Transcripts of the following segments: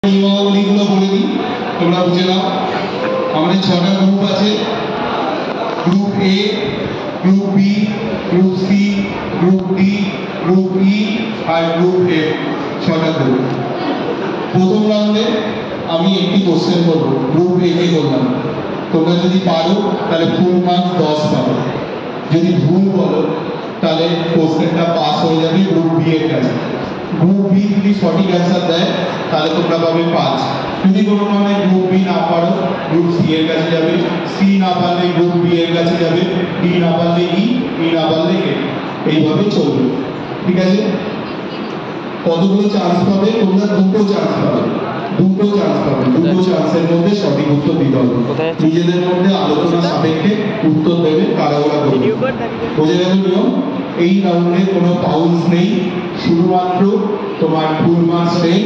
নিয়মাবলীগুলো বলে দিই, তোমরা বুঝে নাও। আমাদের 6টা গ্রুপ আছে। Group A, group B, group C, group D, group E আর গ্রুপ এফ। 6টা গ্রুপ। প্রথম রাউন্ডে আমি একটি কোশ্চেন করব, গ্রুপ এ কে করলাম। তোমরা যদি পারো তাহলে ফুল মার্কস 10 পাবে, যদি ভুল বলো তাহলে কোশ্চেনটা পাস হয়ে যাবে গ্রুপ বি এর কাছে। গ্রুপ বি যদি সঠিক অ্যান্সার দেয় তাহলে তোমরা পাবে 5। যদি কোনো কারণে গ্রুপ বি না পারো গ্রুপ সি এর কাছে যাবে, সি না পারলে গ্রুপ ডি এর কাছে যাবে, ডি না পারলে ই না পারলে এ। এইভাবে চলবে, ঠিক আছে? কতগুলো চান্স পাবে তোমরা? দুটো চান্স পাবে। দুটো চান্সের মধ্যে সঠিক উত্তর দিতে হবে। নিজেদের মধ্যে আলোচনা সাপেক্ষে উত্তর দেবে, কারা ওরা করবে। বুঝে গেল নিয়ম? এই রাউন্ডে কোনো পাউলস নেই, শুধুমাত্র তোমার ফুল মার্কস 10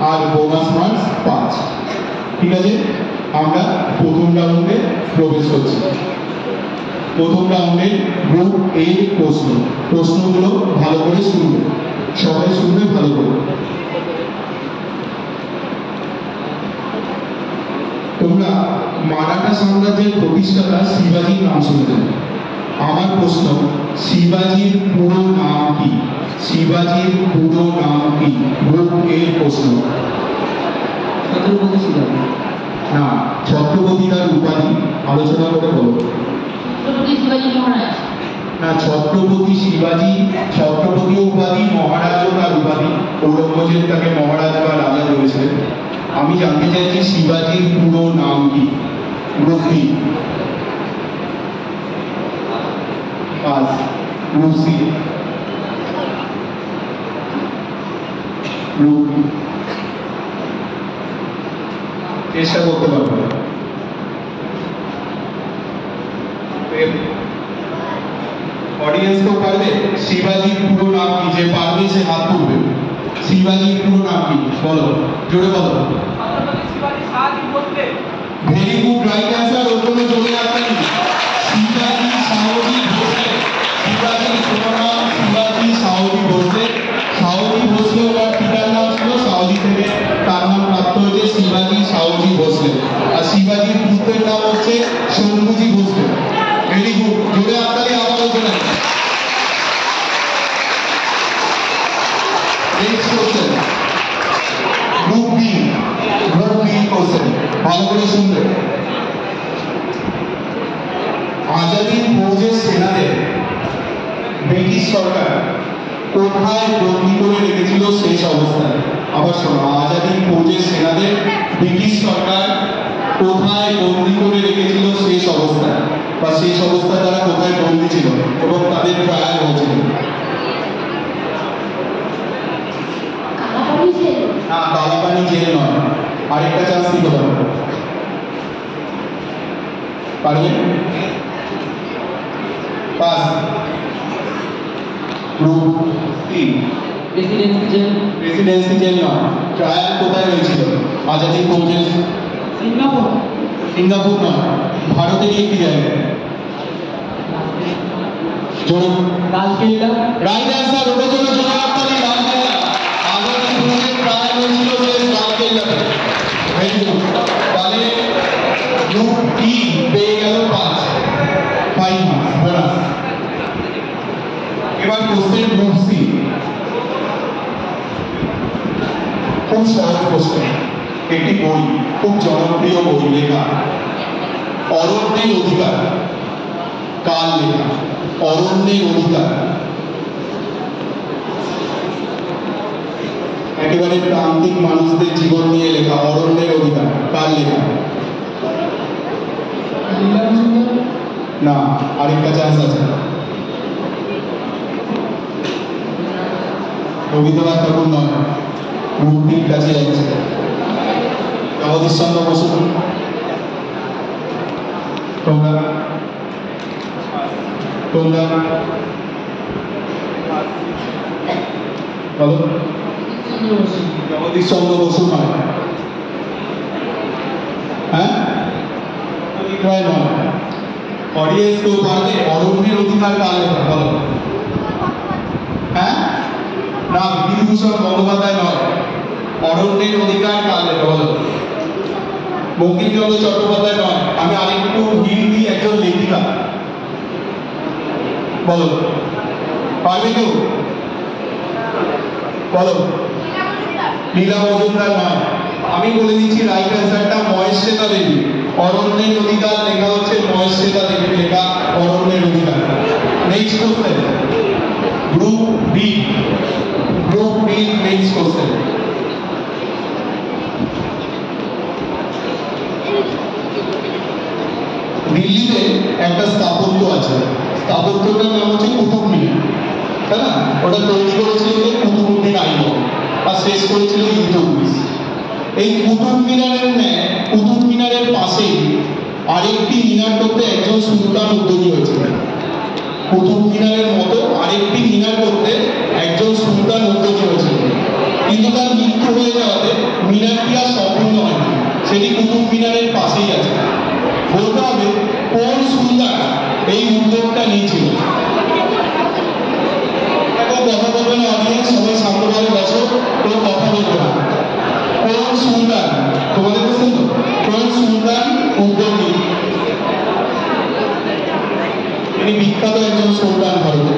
আর বোনাস মার্কস 5। ঠিক আছে? আমরা প্রথম রাউন্ডে প্রবেশ করছি। প্রথম রাউন্ডে গ্রুপ এ প্রশ্নগুলো ভালো করে শুনবে, সবাই শুনবে ভালো করে। তোমরা মারাঠা সাম্রাজ্যের প্রতিষ্ঠাতা শিবাজির নাম শুনেছেন। আমার প্রশ্ন, শিবাজির পুরো নাম কি? শিবাজির পুরো নাম কি? গ্রুপ এ প্রশ্ন। ছত্রপতি শিবাজি না, ছত্রপতি তার উপাধি, আলোচনা করে বলো। ছত্রপতি শিবাজি মহারাজ না, ছত্রপতি শিবাজি, ছত্রপতি উপাধি, মহারাজও তার উপাধি। ঔরঙ্গজেব তাকে মহারাজ বা রাজা বলেছিলেন। আমি জানতে চাইছি শিবাজির পুরো নাম কি? Group B. Group C, group B. চেষ্টা করতে পারবো। অডিয়েন্স তো পারবে? শিবাজির পুরো নাম কি? যে পারবে সে হাত তুলবে। শিবাজির পুরো নাম কি বলো, জোরে বলো। Very good, right answer. ওর জন্য জোরে আসেনি। শিবাজি সাহজি ভোসলে। শিবাজির পুরো নাম শিবাজি সাহজি ভোসলে। সাহজি ভোসলে ওনার পিতার নাম ছিল, সাহজি থেকে তার নাম প্রাপ্ত হয়েছে শিবাজি সাহজি ভোসলে। আর শিবাজির পুত্রের নাম হচ্ছে শম্ভুজি ভোসলে। ভেরি গুড, জোরে আপনাকে আবার ওখানে। Next question, group B. Group B question ভালো করে শুনবে। আজাদির ফৌজের সেনাদের ব্রিটিশ সরকার কোথায় বন্দী করে রেখেছিল শেষ অবস্থায়? আবার শোনো, আজাদির ফৌজের সেনাদের ব্রিটিশ সরকার কোথায় বন্দী করে রেখেছিল শেষ অবস্থায়, বা শেষ অবস্থায় তারা কোথায় বন্দী ছিল এবং তাদের ট্রায়াল হয়েছিল? না, কালাপানি জেল নয়। আরেকটা চান্স দিতে পারবে? পারবে? Pass. Group C, Presidency jail নয়। ট্রায়াল কোথায় হয়েছিল আজাদি ফৌজের? সিঙ্গাপুর নয়, ভারতেরই একটি জায়গা। লালকেল্লা। Right answer. ওটার জন্য জোরে হাততালি। লালকেল্লা। আজাদি ফৌজের ট্রায়াল হয়েছিল লালকেল্লাতে। Very good. তাহলে গ্রুপ ডি পেয়ে গেল 5 মার্কস বোনাস। এবার কোশ্চেন গ্রুপ সি। খুব সহজ কোশ্চেন। একটি বই, খুব জনপ্রিয় বই, লেখা অরণ্যের অধিকার। কার লেখা? অরণ্যের অধিকার। একেবারে প্রান্তিক মানুষদের জীবন নিয়ে লেখা অরণ্যের অধিকার। কার লেখা? না, আরেকটা চান্স আছে। রবীন্দ্রনাথ ঠাকুর নয়, গ্রুপটির কাছে যাচ্ছে। জগদীশচন্দ্র বসু। তোমরা তোমরা বলো। জগদীশচন্দ্র বসু নয়। হ্যাঁ, নয়। অডিয়েন্স কেউ পারবে? অরণ্যের অধিকার কার লেখা বলো? হ্যাঁ, না, বিভূতিভূষণ বন্দ্যোপাধ্যায় নয়। অরণ্যের অধিকার কার লেখা? টাকা বলো। বঙ্কিমচন্দ্র চট্টোপাধ্যায় নয়, আমি আরেকটু হিল দিই, একজন লেখিকা বলো, পারবে কেউ বলো? লীলা মজুমদার নয়, আমি বলে দিচ্ছি রাইট অ্যান্সারটা মহেশ্বেতা দেবী। অরণ্যের অধিকার লেখা হচ্ছে মহেশ্বেতা দেবীর লেখা অরণ্যের অধিকার। Next question, group B, group B next question. দিল্লিতে একটা স্থাপত্য আছে, স্থাপত্যটার নাম হচ্ছে কুতুব মিনার, তাই না? ওটা তৈরি করেছিল কুতুবউদ্দিন আইবক আর শেষ করেছিল ইলতুৎমিশ। এই কুতুব মিনারের ন্যায় কুতুব মিনারের পাশেই আরেকটি মিনার করতে একজন সুলতান উদ্যোগী হয়েছিল। কুতুব মিনারের মতো আরেকটি মিনার করতে একজন সুলতান উদ্যোগী হয়েছিল, কিন্তু তার মৃত্যু হয়ে যাওয়াতে মিনারটি আর সম্পূর্ণ হয়নি। সেটি কুতুব মিনারের পাশেই আছে। বলতে হবে কোন সুলতান এই উদ্যোগটা নিয়েছিল। কথা বলবে না অডিয়েন্স, সবাই শান্তভাবে বসো, কোনো কথা বলবে না। কোন সুলতান, তোমাদের বুঝছেন তো, কোন সুলতান উদ্যোগ নিয়ে? তিনি বিখ্যাত একজন সুলতান ভারতে।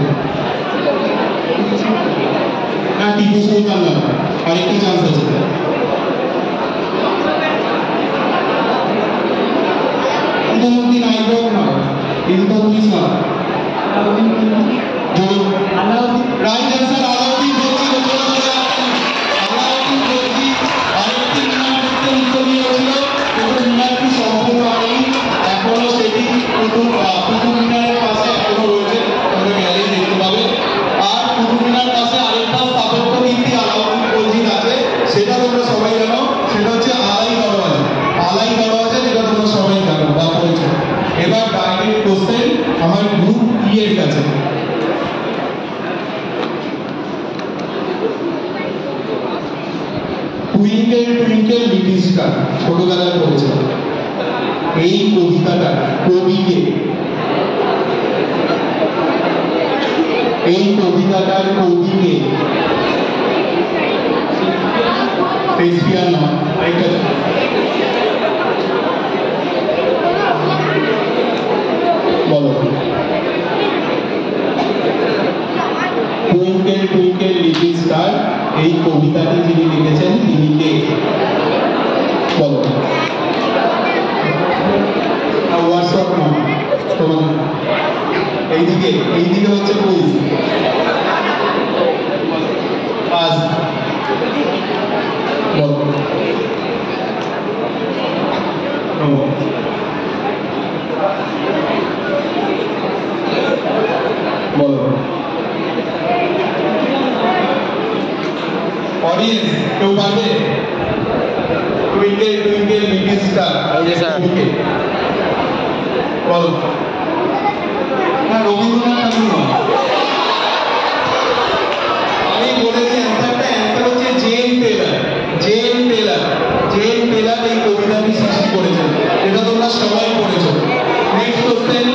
না, টিপু সুলতান না, আরেকটি চান্স আছে। কুতুবউদ্দিন আইবক নয়, ইলতুৎমিশ নয়, রাইট অ্যান্সার আলাউদ্দিন খলজি। আলাউদ্দিন খলজি আরেকটি মিনার করতে উদ্যোগী হয়েছিল, কিন্তু মিনারটি সম্পূর্ণ হয়নি। এখনো সেটি কুতুব মিনারের পাশে এখনো রয়েছে, তোমরা গেলে দেখতে পাবে। আর কুতুব মিনার পাশে আরেকটা স্থাপত্য কীর্তি আলাউদ্দিন খলজির আছে, সেটা তোমরা সবাই জানো, সেটা হচ্ছে আলাই দরওয়াজা। আলাই দরওয়াজা যেটা তোমরা সবাই জানো বা পড়েছো। এবার ডাইরেক্ট কোশ্চেন আমার গ্রুপ ই এর কাছে। টুইঙ্কেল টুইঙ্কেল লিটল স্টার ছোটবেলায় পড়েছে। এই কবিতাটা কবিকে, এই কবিতাটার কবিকে শেক্সপিয়ার নয়, আরেকটা বলো। টুইঙ্কেল টুইঙ্কেল লিটল স্টার এই কবিতাটি যিনি লিখেছেন তিনি কে বলো? হোয়াটসঅ্যাপ নয়, তোমাদের এইদিকে হচ্ছে কুইজ। পাস বলো। বলো অডিয়েন্স, কেউ পারবে? টুইঙ্কেল টুইঙ্কেল লিটল স্টার বলো। না, রবীন্দ্রনাথ ঠাকুর নয়। আমি বলে দিই অ্যান্সারটা, অ্যান্সার হচ্ছে Jane Taylor. Jane Taylor, Jane Taylor এই কবিতাটি সৃষ্টি করেছেন, এটা তোমরা সবাই পড়েছো। Next question,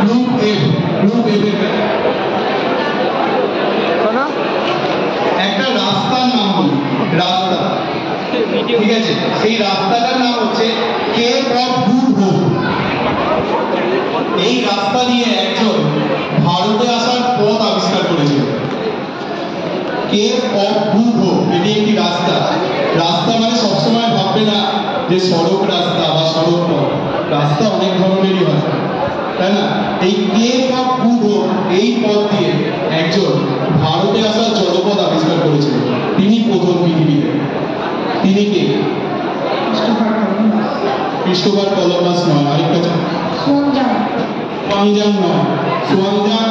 group F. Group F এর একটা রাস্তার নাম বলি, রাস্তা, ঠিক আছে? সেই রাস্তাটার নাম হচ্ছে কেপ অফ গুড হোপ। এই রাস্তা দিয়ে একজন ভারতে আসার পথ আবিষ্কার করেছিল। কেপ অফ গুড হোপ, এটি একটি রাস্তা। রাস্তা মানে সবসময় ভাববে না যে সড়ক রাস্তা বা সড়ক পথ, রাস্তা অনেক ধরনেরই হয়, তাই না? এই কেপ অফ গুড হোপ এই পথ দিয়ে একজন ভারতে আসার জলপথ আবিষ্কার করেছিল। তিনি প্রথম পৃথিবীতে। তিনি কে? ক্রিস্টোফার কলম্বাস নয়, আরেকটা সোয়াংজাং নয়। সোয়াংজাং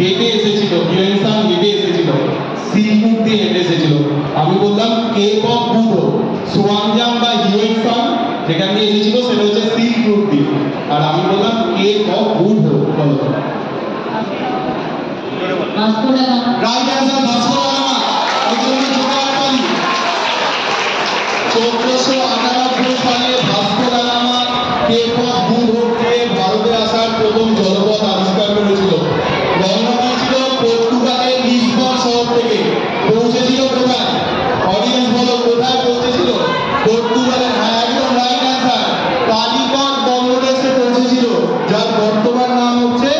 হেঁটে এসেছিল, হিউয়েনসাং হেঁটে এসেছিল, সিল্ক রুট দিয়ে হেঁটে এসেছিল। আমি বললাম কেপ অফ গুড হোপ। সোয়াংজাং বা হিউয়েনসাং যেখান দিয়ে এসেছিল সেটা হচ্ছে সিল্ক রুট দিয়ে, আর আমি বললাম কেপ অফ গুড হোপ। বলো। Right answer Vasco da Gama. 1498 সালে Vasco da Gama Cape of Good হোপে ভারতে আসার প্রথম জলপথ আবিষ্কার করেছিল। রওনা দিয়েছিল পর্তুগালের লিসবন শহর থেকে। পৌঁছেছিল কোথায়? অডিয়েন্স বলো, কোথায় পৌঁছেছিল? পর্তুগালের, হ্যাঁ একদম রাইট অ্যান্সার। কালিকট বন্দরে এসে পৌঁছেছিল, যার বর্তমান নাম হচ্ছে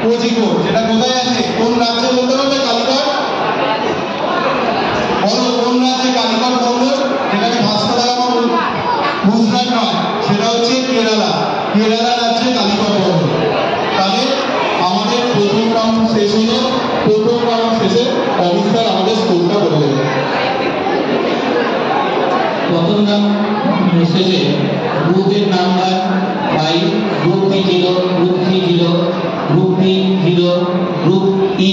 কোঝিকোড। যেটা কোথায় আছে, কোন রাজ্যে বলতে পারবে কালিকট? বলো কোন রাজ্যে কালিকট বন্দর, যেটাকে ভাস্কো দা গামা গুজরাট নয়, সেটা হচ্ছে কেরালা। কেরালা রাজ্যে কালিকট বন্দর। তাহলে আমাদের প্রথম রাউন্ড শেষ হলো। প্রথম রাউন্ড শেষে অবিস্তার আমাদের স্কোরটা বলে দেবে। প্রথম রাউন্ড শেষে গ্রুপের number 5, group B 0, group C 0, group B 0, group ই